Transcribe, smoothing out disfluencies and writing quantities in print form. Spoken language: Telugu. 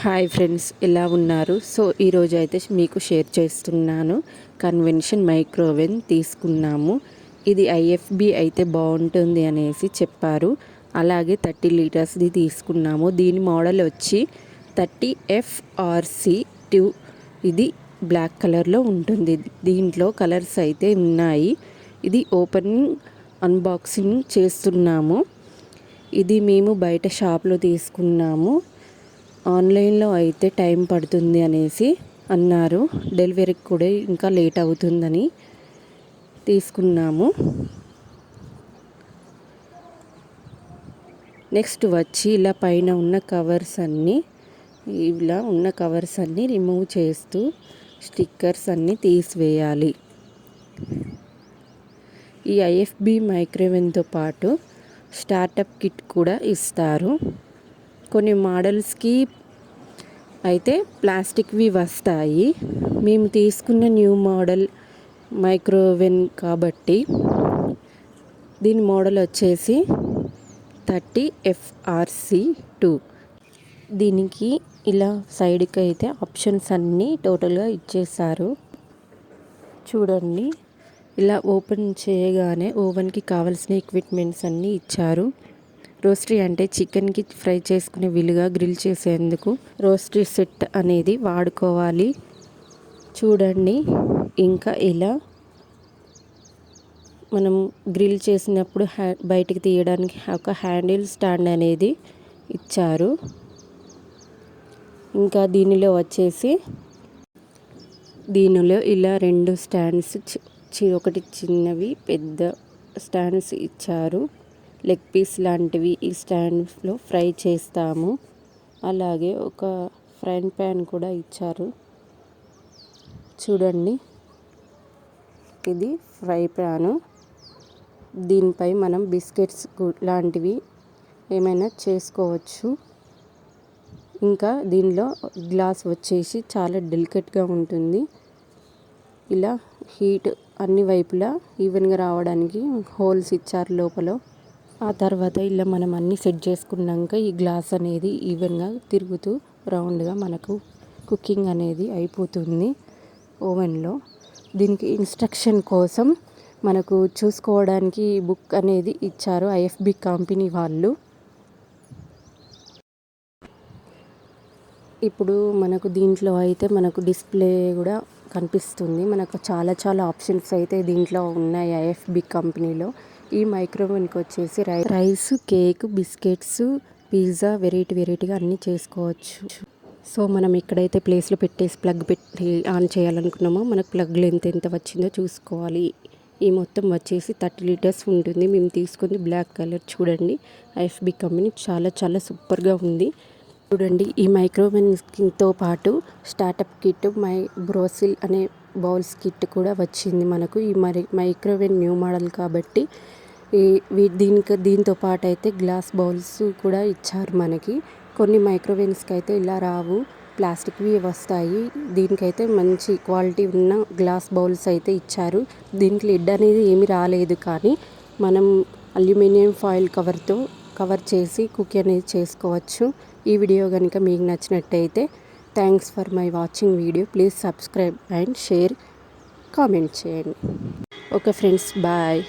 హాయ్ ఫ్రెండ్స్, ఎలా ఉన్నారు? సో ఈరోజు అయితే మీకు షేర్ చేస్తున్నాను. కన్వెన్షన్ మైక్రోవేవ్ తీసుకున్నాము. ఇది ఐఎఫ్బి అయితే బాగుంటుంది అనేసి చెప్పారు. అలాగే 30 లీటర్స్ది తీసుకున్నాము. దీని మోడల్ వచ్చి 30FRC2. ఇది బ్లాక్ కలర్లో ఉంటుంది. దీంట్లో కలర్స్ అయితే ఉన్నాయి. ఇది ఓపెనింగ్ అన్బాక్సింగ్ చేస్తున్నాము. ఇది మేము బయట షాప్లో తీసుకున్నాము. ఆన్లైన్లో అయితే టైం పడుతుంది అనేసి అన్నారు. డెలివరీకి కూడా ఇంకా లేట్ అవుతుందని తీసుకున్నాము. నెక్స్ట్ వచ్చి ఇలా పైన ఉన్న కవర్స్ అన్నీ రిమూవ్ చేస్తూ స్టిక్కర్స్ అన్నీ తీసివేయాలి. ఈ ఐఎఫ్బి మైక్రోవేవ్తో పాటు స్టార్టప్ కిట్ కూడా ఇస్తారు. కొన్ని మోడల్స్కి అయితే ప్లాస్టిక్వి వస్తాయి. మేము తీసుకున్న న్యూ మోడల్ మైక్రోవేవ్ కాబట్టి దీని మోడల్ వచ్చేసి 30FRC2. దీనికి ఇలా సైడ్కి అయితే ఆప్షన్స్ అన్నీ టోటల్గా ఇచ్చేసారు. చూడండి, ఇలా ఓపెన్ చేయగానే ఓవెన్కి కావాల్సిన ఎక్విప్మెంట్స్ అన్నీ ఇచ్చారు. రోస్టరీ అంటే చికెన్కి ఫ్రై చేసుకునే వీలుగా గ్రిల్ చేసేందుకు రోస్టరీ సెట్ అనేది వాడుకోవాలి. చూడండి, ఇంకా ఇలా మనం గ్రిల్ చేసినప్పుడు బయటికి తీయడానికి ఒక హ్యాండిల్ స్టాండ్ అనేది ఇచ్చారు. ఇంకా దీనిలో ఇలా 2 స్టాండ్స్, ఒకటి చిన్నవి పెద్ద స్టాండ్స్ ఇచ్చారు. లెగ్ పీస్ లాంటివి ఈ స్టాండ్స్లో ఫ్రై చేస్తాము. అలాగే ఒక ఫ్రైంగ్ ప్యాన్ కూడా ఇచ్చారు. చూడండి, ఇది ఫ్రై ప్యాను. దీనిపై మనం బిస్కెట్స్ లాంటివి ఏమైనా చేసుకోవచ్చు. ఇంకా దీనిలో గ్లాస్ వచ్చేసి చాలా డెలికేట్గా ఉంటుంది. ఇలా హీట్ అన్ని వైపులా ఈవెన్గా రావడానికి హోల్స్ ఇచ్చారు లోపల. ఆ తర్వాత ఇలా మనం అన్నీ సెట్ చేసుకున్నాక ఈ గ్లాస్ అనేది ఈవెన్గా తిరుగుతూ రౌండ్గా మనకు కుకింగ్ అనేది అయిపోతుంది ఓవెన్లో. దీనికి ఇన్స్ట్రక్షన్ కోసం మనకు చూసుకోవడానికి బుక్ అనేది ఇచ్చారు ఐఎఫ్బి కంపెనీ వాళ్ళు. ఇప్పుడు మనకు దీంట్లో అయితే మనకు డిస్ప్లే కూడా కనిపిస్తుంది. మనకు చాలా ఆప్షన్స్ అయితే దీంట్లో ఉన్నాయి ఐఎఫ్బి కంపెనీలో. ఈ మైక్రోవేవ్కి వచ్చేసి రైస్, కేక్, బిస్కెట్స్, పిజ్జా వెరైటీగా అన్నీ చేసుకోవచ్చు. సో మనం ఎక్కడైతే ప్లేస్లో పెట్టేసి ప్లగ్ పెట్టి ఆన్ చేయాలనుకున్నామో మనకు ప్లగ్లో ఎంత వచ్చిందో చూసుకోవాలి. ఈ మొత్తం వచ్చేసి 30 లీటర్స్ ఉంటుంది. మేము తీసుకుంది బ్లాక్ కలర్. చూడండి, ఐఎఫ్బి కంపెనీ చాలా సూపర్గా ఉంది. చూడండి, ఈ మైక్రోవేవ్తో పాటు స్టార్టప్ కిట్, బ్రోసిల్ అనే బౌల్స్ కిట్ కూడా వచ్చింది మనకు. ఈ మైక్రోవేవ్ న్యూ మోడల్ కాబట్టి దీంతో పాటు అయితే గ్లాస్ బౌల్స్ కూడా ఇచ్చారు మనకి. కొన్ని మైక్రోవేవ్స్కి అయితే ఇలా రావు, ప్లాస్టిక్వి వస్తాయి. దీనికైతే మంచి క్వాలిటీ ఉన్న గ్లాస్ బౌల్స్ అయితే ఇచ్చారు. దీనికి లిడ్ అనేది ఏమీ రాలేదు, కానీ మనం అల్యూమినియం ఫాయిల్ కవర్తో కవర్ చేసి కుక్ అనేది చేసుకోవచ్చు. ఈ వీడియో కనుక మీకు నచ్చినట్టయితే thanks for my watching video. Please subscribe and share, comment చేయండి. Okay friends, bye.